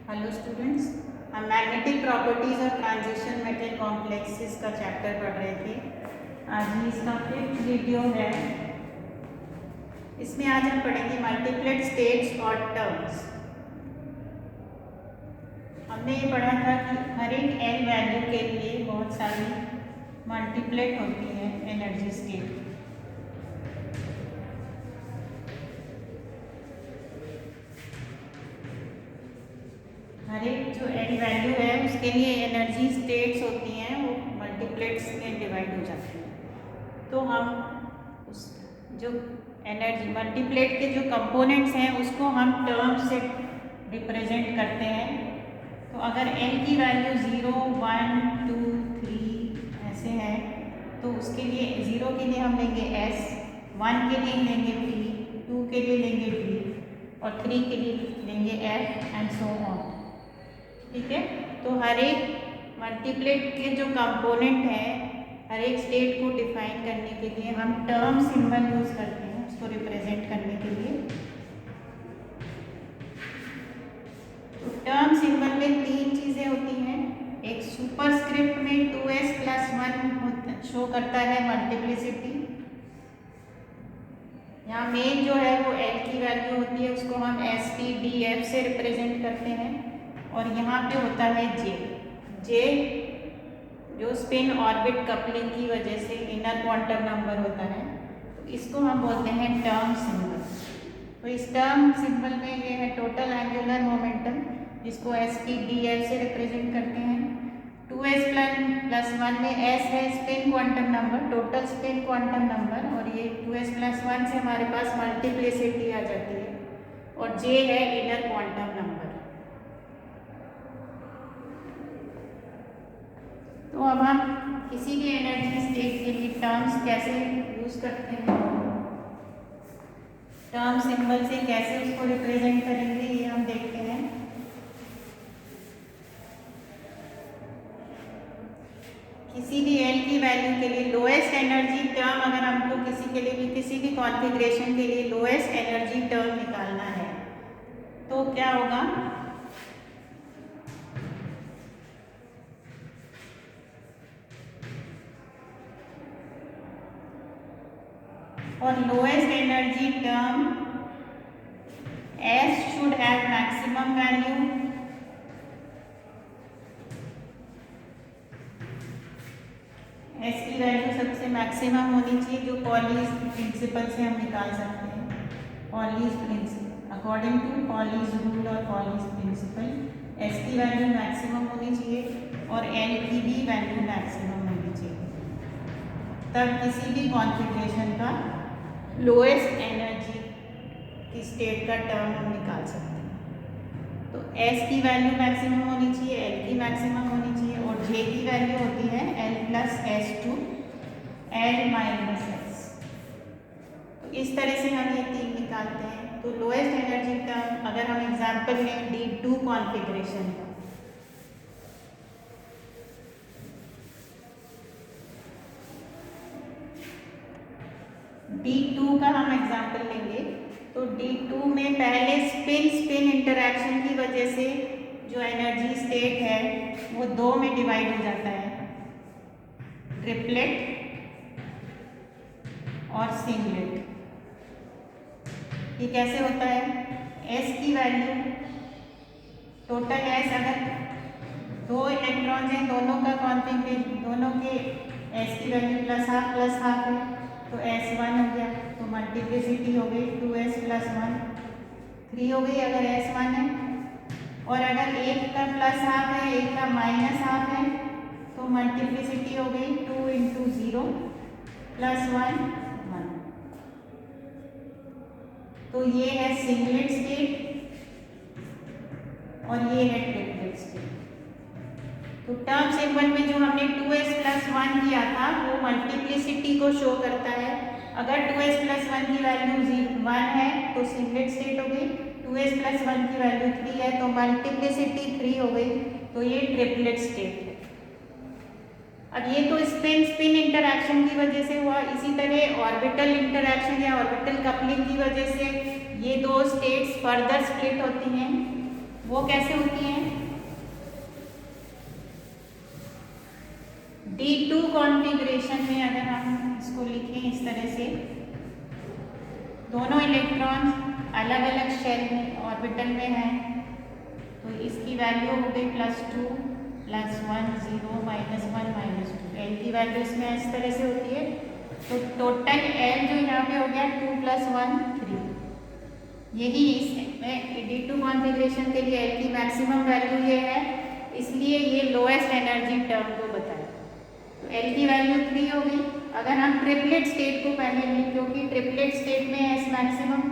Hello students, हम magnetic properties और transition metal complexes का चैप्टर पढ़ रहे थे। आज ही इसका 5th वीडियो है। इसमें आज हम पढ़ेंगे मल्टीप्लेट स्टेट्स और टर्म्स। हमने ये पढ़ा था कि हर एक एन वैल्यू के लिए बहुत सारी मल्टीप्लेट होती हैं एनर्जी स्टेट। हर एक जो एन वैल्यू है उसके लिए एनर्जी स्टेट्स होती हैं, वो मल्टीप्लेट्स में डिवाइड हो जाती हैं। तो हम उस जो एनर्जी मल्टीप्लेट के जो कंपोनेंट्स हैं उसको हम टर्म से रिप्रेजेंट करते हैं। तो अगर एन की वैल्यू 0, 1, 2, 3 ऐसे है तो उसके लिए 0 के लिए हम लेंगे s, 1 के लिए लेंगे p, 2 के लिए लेंगे d और 3 के लिए लेंगे f एंड सो ऑन। ठीक है, तो हर एक मल्टीप्लेट के जो कंपोनेंट है, हर एक स्टेट को डिफाइन करने के लिए हम टर्म सिंबल यूज करते हैं उसको रिप्रेजेंट करने के लिए। तो टर्म सिंबल में 3 चीजें होती हैं। एक सुपरस्क्रिप्ट में 2s+1 शो करता है मल्टीप्लिसिटी। यहाँ मेन जो है वो l की वैल्यू होती है, उसको हम STDF से रिप्रेजेंट करते हैं। और यहाँ पे होता है जे जो स्पिन ऑर्बिट कपलिंग की वजह से इनर क्वांटम नंबर होता है, तो इसको हम बोलते हैं टर्म सिंबल। तो इस टर्म सिंबल में ये है टोटल एंगुलर मोमेंटम, जिसको STDF से रिप्रेजेंट करते हैं। 2s+1 में s है spin quantum number, total spin quantum number, और ये 2s+1 से हमारे पास मल्टीप्लिसिटी आ जाती है, और j है इनर क्वांटम नंबर। तो अब हम किसी भी एनर्जी स्टेट के लिए टर्म्स कैसे यूज करते हैं, टर्म सिंबल से कैसे उसको रिप्रेजेंट करेंगे, ये हम देखते हैं। किसी भी एल की वैल्यू के लिए लोएस्ट एनर्जी टर्म, अगर हमको किसी के लिए भी किसी भी कॉन्फ़िगरेशन के लिए लोएस्ट एनर्जी टर्म निकालना है तो क्या होगा, और lowest energy term S should have maximum value S की वैल्यू सबसे मैक्सिमम होनी चाहिए, जो पॉलीज प्रिंसिपल से हम निकाल सकते हैं। Pauli's principle according to Pauli's rule और पॉलीज प्रिंसिपल S की वैल्यू मैक्सिमम होनी चाहिए और L की भी वैल्यू मैक्सिमम होनी चाहिए, तब किसी भी कॉन्फ़िगरेशन का लोएस्ट एनर्जी की स्टेट का टर्म हम निकाल सकते हैं। तो S की वैल्यू मैक्सिमम होनी चाहिए, L की मैक्सिमम होनी चाहिए, और J की वैल्यू होती है L+S2 L-S। तो इस तरह से हम ये 3 निकालते हैं। तो लोएस्ट एनर्जी टर्म, अगर हम एग्जांपल लें D2 कॉन्फ़िगरेशन का, D2 का हम एग्जांपल लेंगे, तो D2 में पहले स्पिन इंटरैक्शन की वजह से जो एनर्जी स्टेट है वो 2 में डिवाइड हो जाता है, ट्रिपलेट और सिंगलेट। ये कैसे होता है, S की वैल्यू टोटल S, अगर 2 इलेक्ट्रॉन हैं, दोनों का कॉन्फ़िगरेशन, दोनों के S की वैल्यू +12 है, तो S1 हो गया, तो मल्टीप्लिसिटी हो गई 2s+1 3 हो गई अगर S1 है। और अगर एक का +12 है, एक का -12 है, तो मल्टीप्लिसिटी हो गई 2 × 0 +1 1। तो ये है सिंगलेट स्टेट और ये है ट्रिपलेट स्टेट। तो टर्म सिंबल में जो हमने 2s+1 किया था वो मल्टीप्लिसिटी को शो करता है। अगर 2s+1 की वैल्यू 1 है तो सिंगलेट स्टेट हो गई, 2s+1 की वैल्यू 3 है तो मल्टीप्लिसिटी 3 हो गई, तो ये ट्रिपलेट स्टेट है। अब ये तो स्पिन इंटरैक्शन की वजह से हुआ, इसी तरह ऑर्बिटल इंटरैक्शन या ऑर्बिटल कपलिंग की वजह से ये 2 स्टेट्स फर्दर स्प्लिट होती हैं। वो कैसे होती हैं? D2 कॉन्फ़िगरेशन में अगर हम इसको लिखें इस तरह से, दोनों इलेक्ट्रॉन अलग अलग शेल में ऑर्बिटल में हैं, तो इसकी वैल्यू हो गई +2 +1 0 -1 -2। एल की वैल्यू इसमें इस तरह से होती है। तो टोटल एल जो यहाँ पे हो गया 2 + 1 3। यही इसमें D2 कॉन्फ़िगरेशन के लिए एल की मैक्सिमम वैल्यू ये है, इसलिए ये लोएस्ट एनर्जी टर्म को बताया। तो एल की वैल्यू 3 हो गई। अगर हम ट्रिपलेट स्टेट को पहले लें, क्योंकि ट्रिपलेट स्टेट में एस मैक्सिमम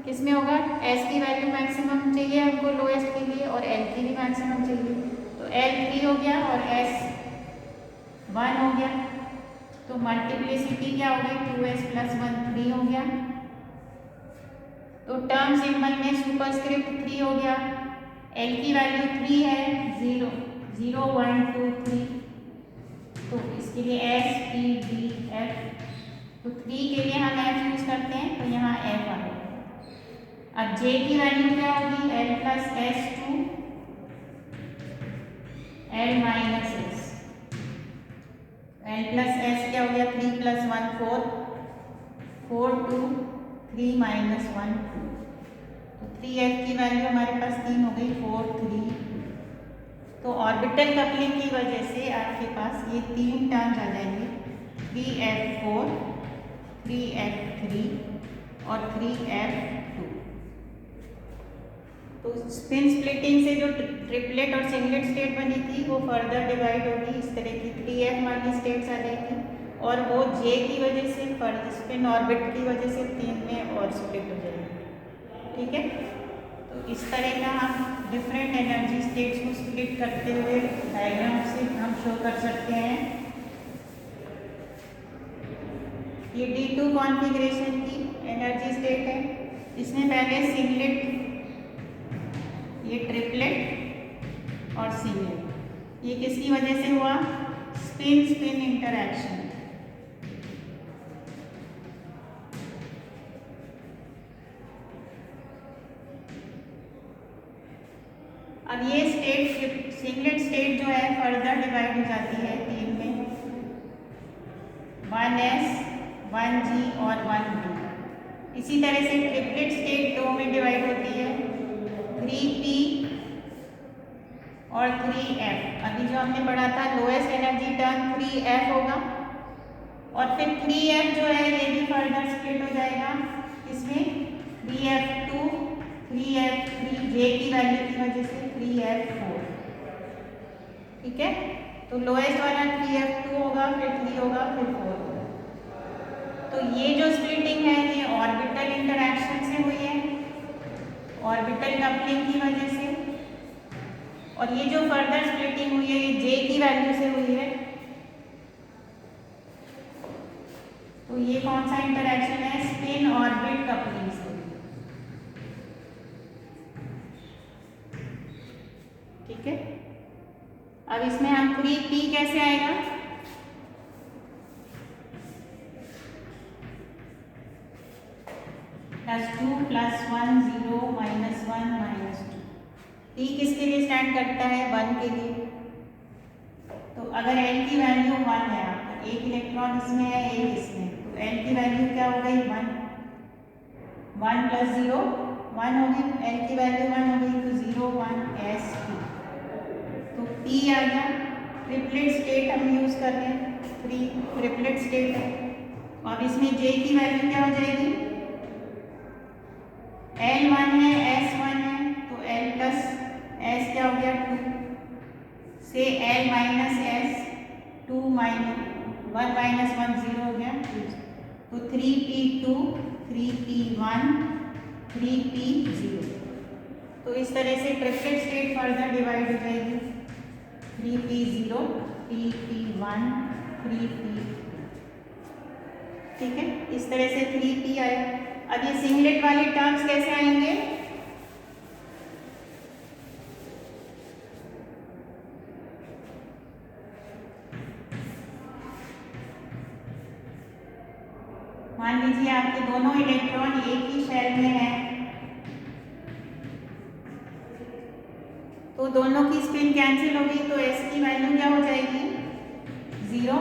किस में होगा? एस की वैल्यू मैक्सिमम चाहिए हमको लोएस्ट के लिए, और एल की भी मैक्सिमम चाहिए। तो एल 3 हो गया और एस 1 हो गया। तो मल्टीप्लिसिटी क्या हो गई? 2s + 1 3 हो गया। तो टर्म सिंबल में सुपरस्क्रिप्ट 3 हो गया। एल की वैल्यू 3 है, 0 0 1 2 3। तो इसके लिए एस पी डी एफ, तो 3 के लिए हम एफ यूज करते हैं, तो यहाँ एफ आ गया। अब जे की वैल्यू क्या होगी? L + s2 L - s। L + s क्या हो गया? 3 + 1 4 4 2 3 - 1 2। तो 3f की वैल्यू हमारे पास 3 हो गई, 4 3। तो ऑर्बिटल कपलिंग की वजह से आपके पास ये 3 टर्म्स आ जाएंगे, 3f4 3f3 और 3f2। तो स्पिन स्प्लिटिंग से जो ट्रिपलेट और सिंगलेट स्टेट बनी थी वो फर्दर डिवाइड होगी, इस तरह की 3f वाली स्टेट्स आ जाएंगी, और वो जे की वजह से फर्दर स्पिन ऑर्बिट की वजह से 3 में और स्प्लिट हो जाएगी। ठीक है, तो इस तरह का हम डिफरेंट एनर्जी स्टेट्स को स्प्लिट करते हुए डायग्राम से हम शो कर सकते हैं। ये D2 कॉन्फ़िगरेशन की एनर्जी स्टेट है। इसमें पहले सिंगलेट, ये ट्रिपलेट और सिंगलेट, ये किसकी वजह से हुआ? Spin spin interaction. अब ये स्टेट, सिंगलेट स्टेट जो है फर्दर डिवाइड हो जाती है 3 में, 1s 1g और 1b। इसी तरह से ट्रिपलेट स्टेट 2 में डिवाइड होती है, 3p और 3f। अभी जो हमने पढ़ा था लोएस्ट एनर्जी टर्म 3f होगा, और फिर 3f जो है ये भी फर्दर स्प्लिट हो जाएगा, इसमें 3f2 3f3 जे की वैल्यू की वजह से 3f4। ठीक है, तो लोएस्ट वाला 3f2 होगा, फिर 3 होगा, फिर 4 होगा। तो ये जो स्प्लिटिंग है ये ऑर्बिटल इंटरैक्शन से हुई है, ऑर्बिटल कपलिंग की वजह से, और ये जो फर्दर स्प्लिटिंग हुई है ये जे की वैल्यू से हुई है। तो ये कौन सा इंटरैक्शन है? स्पिन ऑर्बिट कपलिंग से। ठीक है, अब इसमें हम 3p कैसे आएगा? +2 + 1 0 -1 -2। p किसके लिए स्टैंड करता है? 1 के लिए। तो अगर l की वैल्यू 1 है, आपका एक इलेक्ट्रॉन इसमें है, एक इसमें, तो l की वैल्यू क्या हो गई? 1 1 + 0 1 होगी, l की वैल्यू 1 हो गई, तो 0 1 s p। तो p आ गया। ट्रिपलेट स्टेट हम यूज कर रहे हैं, 3 ट्रिपलेट स्टेट है। अब इसमें j की वैल्यू क्या हो जाएगी? l 1 है, s 1 है, तो l + s क्या हो गया? 2 से l - s 2 - 1 - 1 0 हो गया, 2। तो 3p2 3p1 3p0। तो इस तरह से ट्रिपलेट स्टेट फर्दर डिवाइड हो जाएगी, 3p0 3p1 3p। ठीक है, इस तरह से 3p आए। अब ये सिंगलेट वाले टर्म्स कैसे आएंगे? मान लीजिए आपके दोनों इलेक्ट्रॉन एक ही शेल में हैं, तो दोनों की स्पिन कैंसिल हो गई, तो एस की वैल्यू क्या हो जाएगी 0,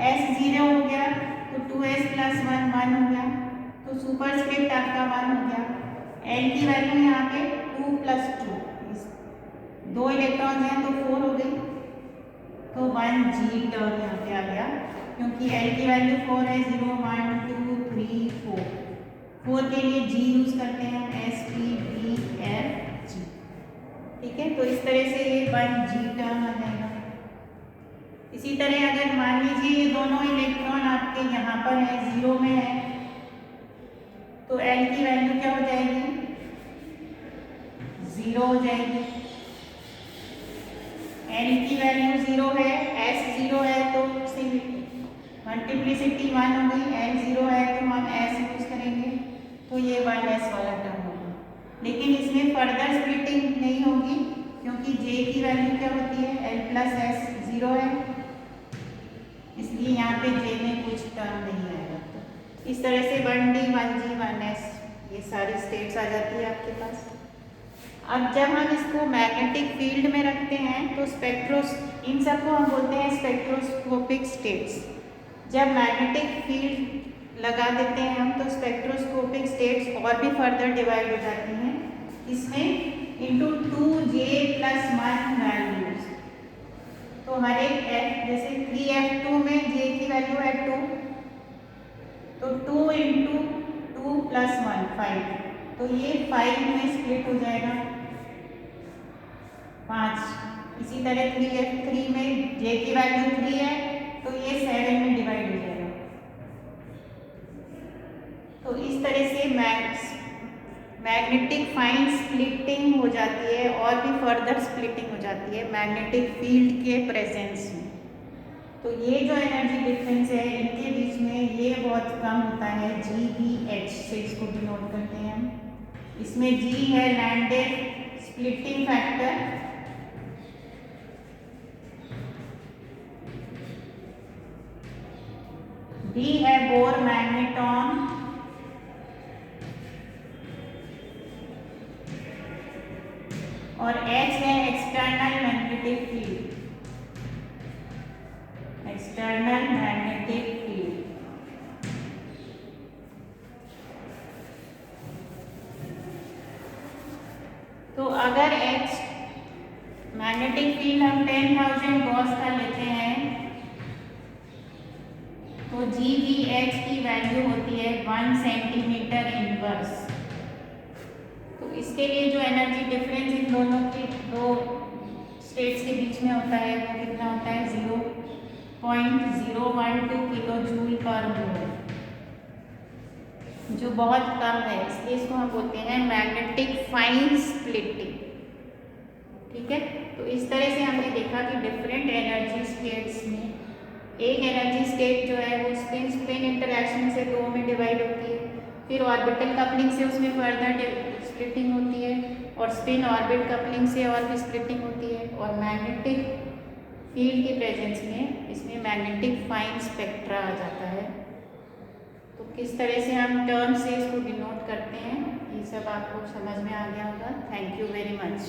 एस 0 हो गया तो 2s प्लस 1 1 हो गया, तो सुपरस्क्रिप्ट आपका 1 हो गया। एल की वैल्यू यहाँ पे 2 प्लस 2, 2 इलेक्ट्रॉन हैं तो 4 हो गई, तो 1 जी टर्म यहाँ पे आ गया, क्योंकि एल की वैल्यू 4 है, 0 1 2 3 4, 4 के लिए जी यूज करते हैं, S P D F G. ठीक है, तो इस तरह से ये 1 जी टर्म आ जाएगा। इसी तरह अगर मान लीजिए ये दोनों इलेक्ट्रॉन आपके यहाँ पर है, 0 में है, तो एल की वैल्यू क्या हो जाएगी 0 हो जाएगी। एल की वैल्यू 0 है, एस 0 है तो मल्टीप्लिसिटी 1 हो गई, एल 0 है तो हम एस यूज करेंगे, तो ये 1s वाला टर्म होगा। लेकिन इसमें फर्दर स्प्लिटिंग नहीं होगी, क्योंकि जे की वैल्यू क्या होती है एल प्लस एस 0 है, इसलिए यहाँ पे जे में कुछ टर्म नहीं आएगा। तो इस तरह से 1d 1g 1s ये सारी स्टेट्स आ जाती है आपके पास। अब जब हम इसको मैग्नेटिक फील्ड में रखते हैं तो इन सबको हम बोलते हैं स्पेक्ट्रोस्कोपिक स्टेट्स। जब मैग्नेटिक फील्ड लगा देते हैं हम तो स्पेक्ट्रोस्कोपिक स्टेट्स और भी फर्दर डिवाइड हो जाती हैं, इसमें इंटू 2j प्लस 1 वैल्यूज। तो हर एक f जैसे 3f2 में j की वैल्यू है 2, तो 2 इंटू 2 प्लस 1 5, तो ये 5 में स्प्लिट हो जाएगा 5। इसी तरह 3f3 में j की वैल्यू 3 है तो ये 7 में डिवाइड हो जाएगा। तो इस तरह से मैग्नेटिक फाइन स्प्लिटिंग हो जाती है और भी फर्दर स्प्लिटिंग हो जाती है मैग्नेटिक फील्ड के प्रेजेंस में। तो ये जो एनर्जी डिफरेंस है इनके बीच में ये बहुत कम होता है, GBH से इसको डिनोट करते हैं हम। इसमें G है लैंडेड स्प्लिटिंग फैक्टर, B है बोर मैग्नेटॉन, और H है external magnetic field, external magnetic field. तो अगर H मैग्नेटिक फील्ड हम 10,000 गॉस का लेते हैं तो GBH की वैल्यू होती है 1 सेंटीमीटर इनवर्स। तो इसके लिए जो एनर्जी डिफरेंस इन दोनों के दो स्टेट्स के बीच में होता है वो कितना होता है 0.012 किलो जूल पर मोल, जो बहुत कम है, इसलिए इसको हम बोलते हैं मैग्नेटिक फाइन स्प्लिटिंग। ठीक है, तो इस तरह से हमने देखा कि डिफरेंट एनर्जी स्टेट्स में एक एनर्जी स्टेट जो है वो स्पिन स्पिन इंटरैक्शन से 2 में डिवाइड होती है, फिर ऑर्बिटल कपलिंग से उसमें फर्दर स्प्लिटिंग होती है, और स्पिन ऑर्बिट कपलिंग से और भी स्प्लिटिंग होती है, और मैग्नेटिक फील्ड के प्रेजेंस में इसमें मैग्नेटिक फाइन स्पेक्ट्रा आ जाता है। तो किस तरह से हम टर्म से इसको डिनोट करते हैं ये सब आपको समझ में आ गया होगा। Thank you very much.